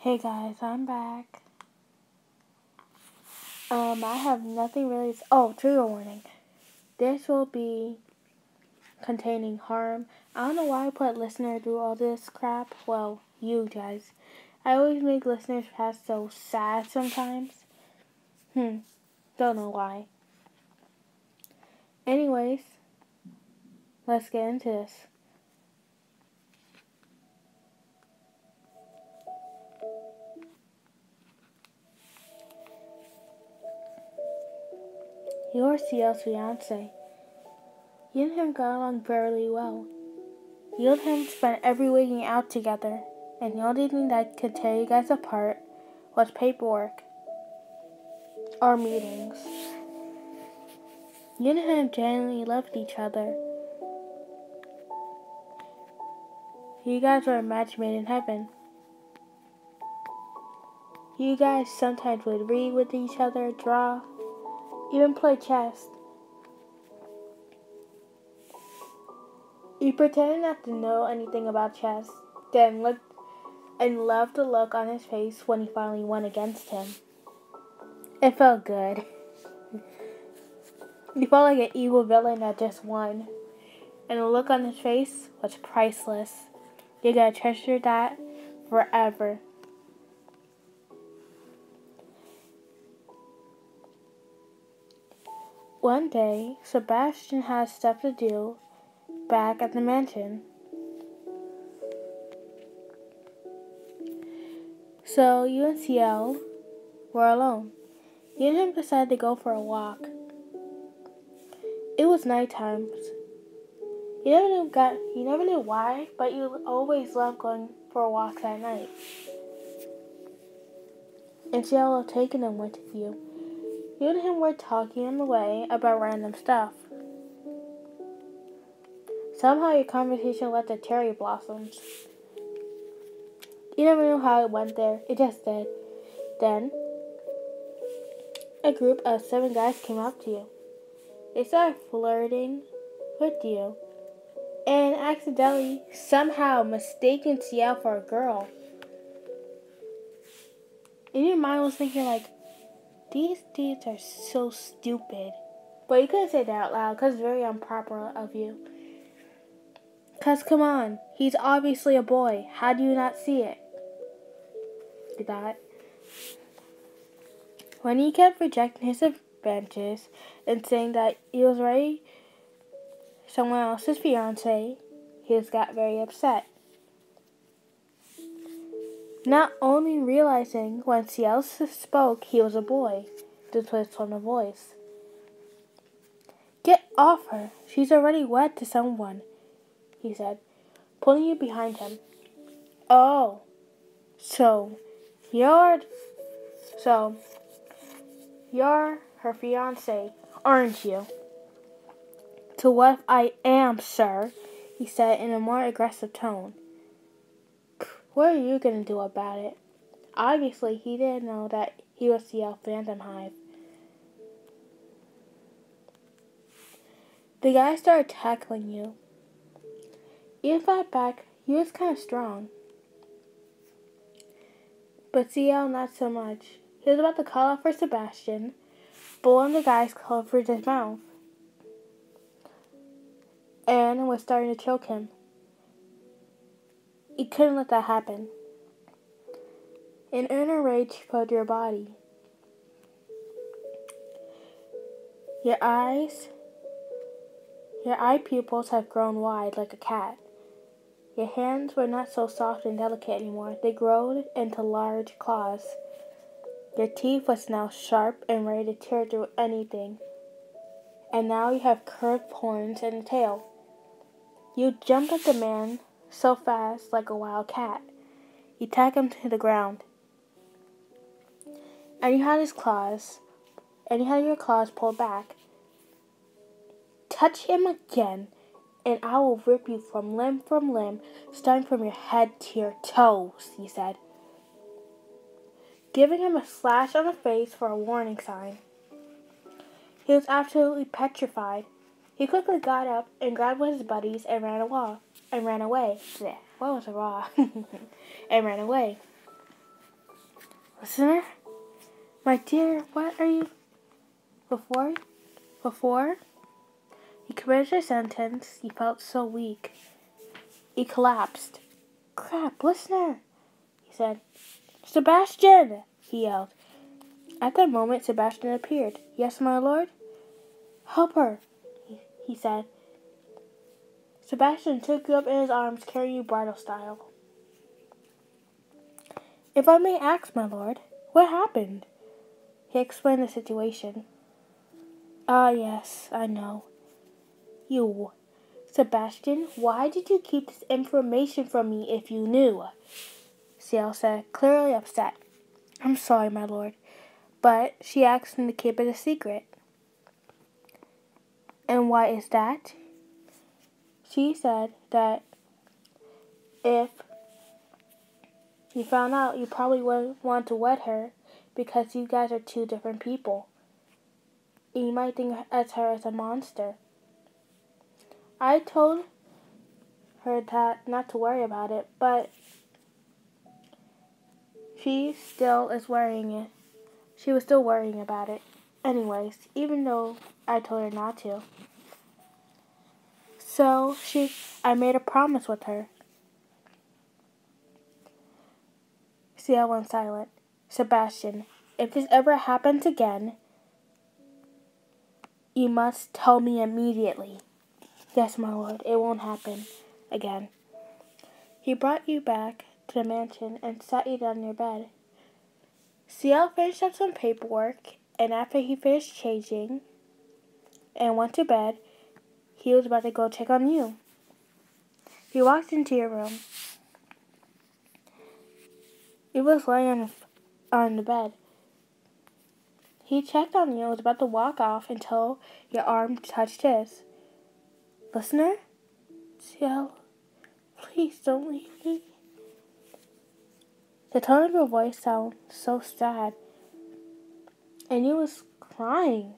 Hey guys, I'm back. I have nothing really. Trigger warning. This will be containing harm. I don't know why I put listener through all this crap. Well, you guys. I always make listeners past so sad sometimes. Don't know why. Anyways, let's get into this. You're Ciel's fiance. You and him got along fairly well. You and him spent every weekend out together, and the only thing that could tear you guys apart was paperwork or meetings. You and him genuinely loved each other. You guys were a match made in heaven. You guys sometimes would read with each other, draw, even play chess. You pretended not to know anything about chess, then looked and loved the look on his face when he finally won against him. It felt good. You felt like an evil villain that just won, and the look on his face was priceless. You gotta treasure that forever. One day, Sebastian had stuff to do back at the mansion. So you and Ciel were alone. You and him decided to go for a walk. It was night times. You never knew why, but you always loved going for walks at night. And Ciel loved taking them with you. You and him were talking on the way about random stuff. Somehow your conversation led to cherry blossoms. You never knew how it went there. It just did. Then, a group of 7 guys came up to you. They started flirting with you and accidentally, somehow mistaken Ciel for a girl. In your mind was thinking like, these dudes are so stupid. But you couldn't say that out loud because it's very improper of you. Because come on, he's obviously a boy. How do you not see it? You thought. When he kept rejecting his advances and saying that he was already someone else's fiance, he got very upset. Not only realizing when Ciel spoke he was a boy, due to his tone of voice. Get off her. She's already wed to someone, he said, pulling you behind him. Oh, so you're her fiance, aren't you? To what I am, sir, he said in a more aggressive tone. What are you going to do about it? Obviously, he didn't know that he was Ciel Phantom Hive. The guy started tackling you. You fought back. He was kind of strong. But Ciel, not so much. He was about to call out for Sebastian, but one of the guys covered his mouth and was starting to choke him. He couldn't let that happen. An inner rage filled your body. Your eye pupils have grown wide like a cat. Your hands were not so soft and delicate anymore. They growed into large claws. Your teeth was now sharp and ready to tear through anything. And now you have curved horns and a tail. You jumped at the man so fast like a wild cat. You tagged him to the ground. And you had your claws pulled back. Touch him again, and I will rip you from limb, starting from your head to your toes, he said, giving him a slash on the face for a warning sign. He was absolutely petrified. He quickly got up and grabbed one of his buddies and ran away. What was wrong? And ran away. Listener? My dear, what are you... Before he finished the sentence, he felt so weak. He collapsed. Crap, listener, he said. Sebastian, he yelled. At that moment, Sebastian appeared. Yes, my lord? Help her, he said. Sebastian took you up in his arms, carrying you bridal style. If I may ask, my lord, what happened? He explained the situation. Ah, yes, I know. You, Sebastian, why did you keep this information from me if you knew? Ciel said, clearly upset. I'm sorry, my lord, but she asked me to keep it a secret. And why is that? She said that if you found out, you probably wouldn't want to wed her because you guys are two different people. And you might think of her as a monster. I told her that not to worry about it, but she still is worrying it. She was still worrying about it. Anyways, even though I told her not to. So I made a promise with her. Ciel went silent. Sebastian, if this ever happens again, you must tell me immediately. Yes, my lord, it won't happen again. He brought you back to the mansion and sat you down in your bed. Ciel finished up some paperwork, and after he finished changing and went to bed, he was about to go check on you. He walked into your room. You was laying on the bed. He checked on you and was about to walk off until your arm touched his. Listener? Ciel, please don't leave me. The tone of your voice sounded so sad, and you was crying.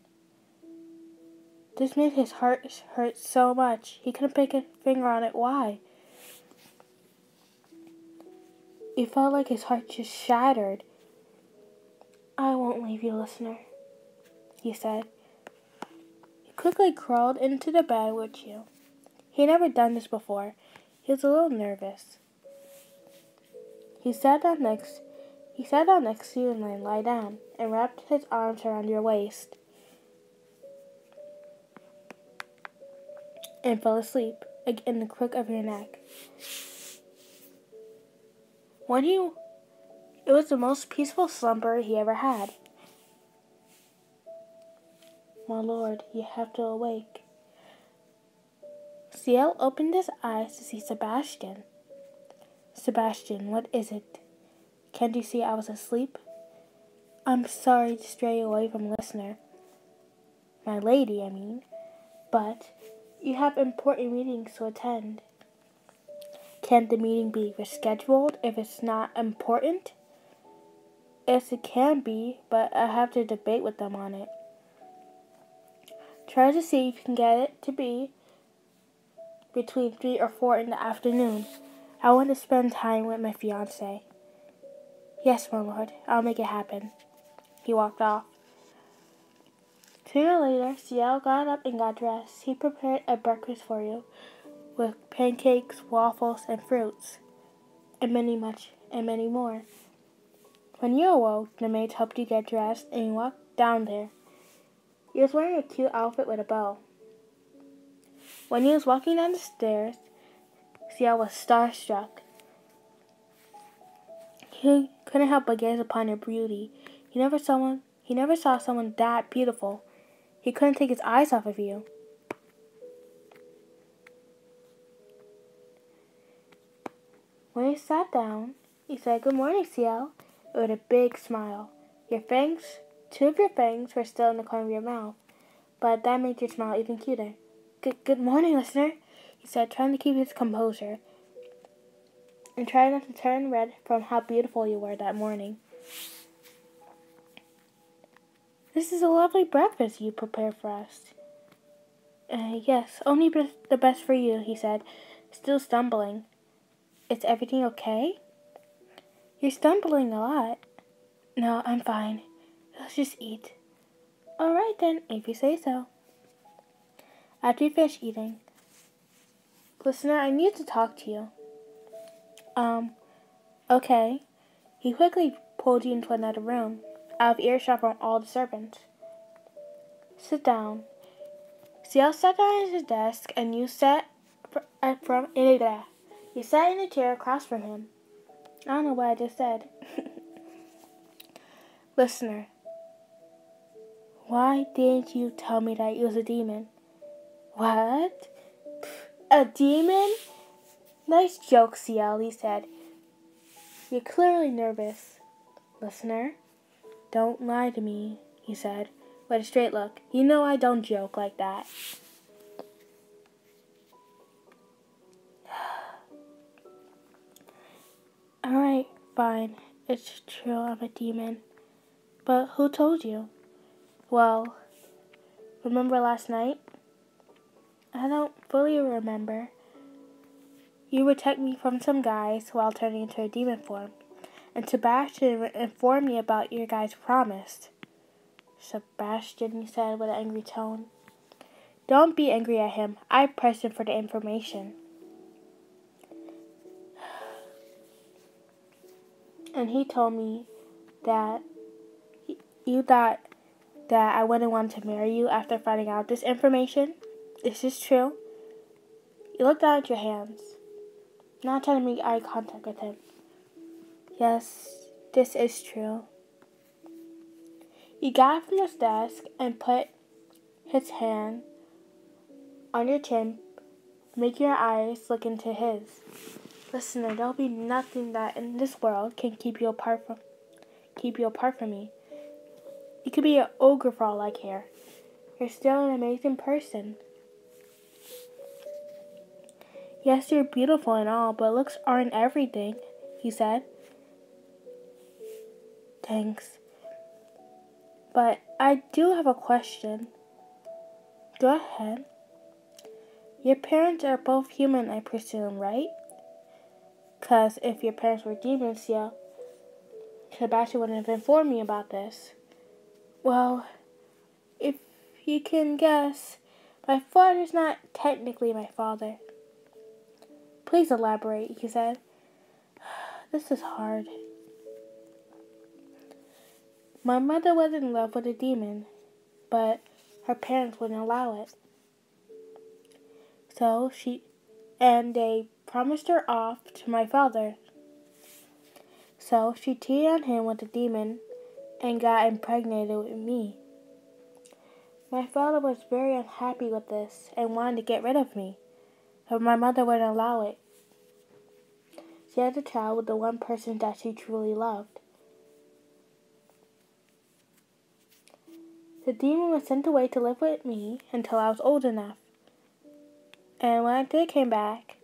This made his heart hurt so much. He couldn't put a finger on it. Why? It felt like his heart just shattered. I won't leave you, listener, he said. He quickly crawled into the bed with you. He had never done this before. He was a little nervous. He sat down next to you and then lay down and wrapped his arms around your waist and fell asleep in the crook of your neck. It was the most peaceful slumber he ever had. My lord, you have to awake. Ciel opened his eyes to see Sebastian. Sebastian, what is it? Can't you see I was asleep? I'm sorry to stray away from listener. My lady, I mean. But you have important meetings to attend. Can't the meeting be rescheduled if it's not important? Yes, it can be, but I have to debate with them on it. Try to see if you can get it to be between 3 or 4 in the afternoon. I want to spend time with my fiancé. Yes, my lord, I'll make it happen. He walked off. Sooner or later, Ciel got up and got dressed. He prepared a breakfast for you, with pancakes, waffles, and fruits, and many more. When you awoke, the maids helped you get dressed, and you walked down there. He was wearing a cute outfit with a bow. When he was walking down the stairs, Ciel was starstruck. He couldn't help but gaze upon your beauty. He never saw someone that beautiful. He couldn't take his eyes off of you. When he sat down, he said, "Good morning, Ciel," with a big smile. Two of your fangs were still in the corner of your mouth, but that made your smile even cuter. Good morning, listener," he said, trying to keep his composure and trying not to turn red from how beautiful you were that morning. "This is a lovely breakfast you prepared for us." Yes, only the best for you," he said, still stumbling. "Is everything okay?" "You're stumbling a lot." No, I'm fine. Let's just eat. Alright then, if you say so. After you finish eating, listener, I need to talk to you. Okay. He quickly pulled you into another room, out of earshot from all the servants. Sit down. Ciel sat down at his desk, and you sat you sat in a chair across from him. I don't know what I just said. Listener, why didn't you tell me that it was a demon? What? A demon? Nice joke, Ciel, he said. You're clearly nervous. Listener, don't lie to me, he said, with a straight look. You know I don't joke like that. Alright, fine. It's true I'm a demon. But who told you? Well, remember last night? I don't fully remember. You protect me from some guys while turning into a demon form. And Sebastian informed me about your guys' promise. Sebastian, he said with an angry tone. Don't be angry at him. I pressed him for the information. And he told me that you thought that I wouldn't want to marry you after finding out this information. Is this true? You looked down at your hands, not trying to make eye contact with him. Yes, this is true. He got up from his desk and put his hand on your chin, making your eyes look into his. Listener, there'll be nothing that in this world can keep you apart from me. You could be an ogre for all I care. You're still an amazing person. Yes, you're beautiful and all, but looks aren't everything, he said. Thanks. But I do have a question. Go ahead. Your parents are both human, I presume, right? 'Cause if your parents were demons, yeah, Sebastian wouldn't have informed me about this. Well, if you can guess, my father's not technically my father. Please elaborate, he said. This is hard. My mother was in love with a demon, but her parents wouldn't allow it. And they promised her off to my father. So she cheated on him with the demon and got impregnated with me. My father was very unhappy with this and wanted to get rid of me, but my mother wouldn't allow it. She had a child with the one person that she truly loved. The demon was sent away to live with me until I was old enough. And when I did came back,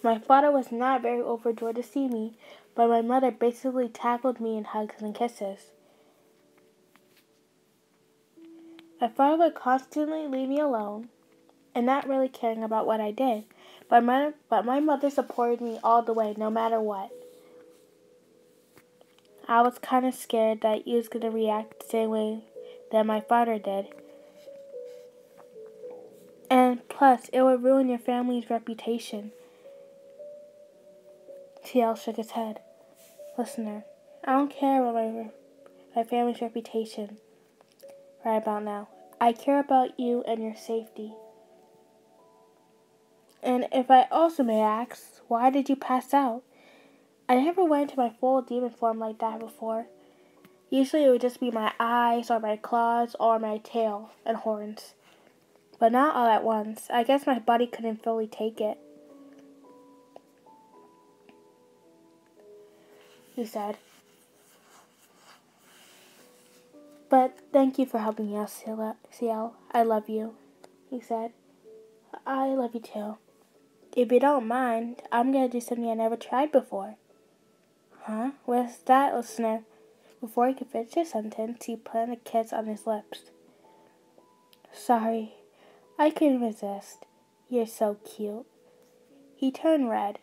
my father was not very overjoyed to see me, but my mother basically tackled me in hugs and kisses. My father would constantly leave me alone and not really caring about what I did, but my mother supported me all the way, no matter what. I was kind of scared that he was going to react the same way that my father did. And plus, it would ruin your family's reputation. Ciel shook his head. Listener, I don't care about my family's reputation right about now. I care about you and your safety. And if I also may ask, why did you pass out? I never went into my full demon form like that before. Usually it would just be my eyes or my claws or my tail and horns. But not all at once. I guess my body couldn't fully take it. He said. But thank you for helping me out, Ciel. I love you, he said. I love you too. If you don't mind, I'm going to do something I never tried before. Huh? What's that, listener? Before he could finish his sentence, he put a kiss on his lips. Sorry, I couldn't resist. You're so cute. He turned red.